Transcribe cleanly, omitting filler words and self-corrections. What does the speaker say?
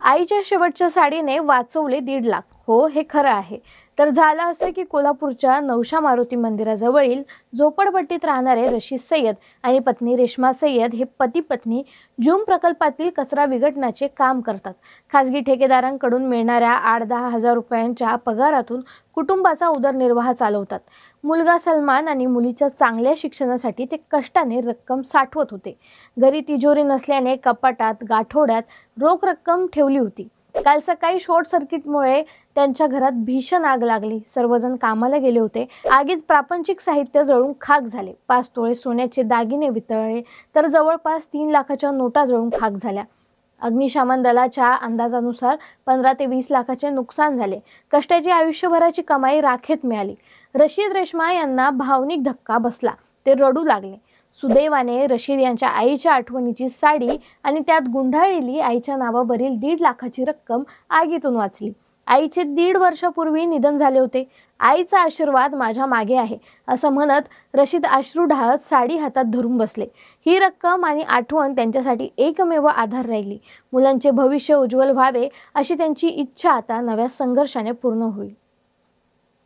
आईच्या शेवटच्या साडीने वाचवले 1.5 लाख. हो, हे खरं आहे. तर झालं असं की कोल्हापूरच्या नवशा मारुती मंदिराजवळील झोपडपट्टीत राहणारे रशीद सय्यद आणि पत्नी रेश्मा सय्यद हे पती पत्नी जूम प्रकल्पातील कचरा विघटनाचे काम करतात. खासगी ठेकेदारांकडून मिळणाऱ्या 8-10 हजार रुपयांच्या पगारातून कुटुंबाचा उदरनिर्वाह चालवतात. मुलगा सलमान आणि मुलीच्या चांगल्या शिक्षणासाठी ते कष्टाने रक्कम साठवत होते. घरी तिजोरी नसल्याने कपाटात गाठोड्यात रोख रक्कम ठेवली होती. काल सकाळी शॉर्ट सर्किटमुळे त्यांच्या घरात भीषण आग लागली. सर्वजण कामाला गेले होते. आगीत प्रापंचिक साहित्य जळून खाक झाले. 5 तोळे सोन्याचे दागिने वितळले तर जवळपास 3 लाखाच्या नोटा जळून खाक झाल्या. अग्निशमन दलाच्या अंदाजानुसार 15 ते 20 लाखाचे नुकसान झाले. कष्टाची आयुष्यभराची कमाई राखेत मिळाली. रशीद रेश्मा यांना भावनिक धक्का बसला. ते रडू लागले. सुदैवाने रशीद यांच्या आईच्या आठवणीची साडी आणि त्यात गुंडाळलेली आईच्या नावावरील 1.5 लाखाची रक्कम आगीतून वाचली. आईचे 1.5 वर्षापूर्वी निधन झाले होते. आईचा आशीर्वाद माझ्या मागे आहे असं म्हणत रशीद अश्रू ढाळत साडी हातात धरून बसले. ही रक्कम आणि आठवण त्यांच्यासाठी एकमेव आधार राहिली. मुलांचे भविष्य उज्ज्वल व्हावे अशी त्यांची इच्छा आता नव्या संघर्षाने पूर्ण होईल.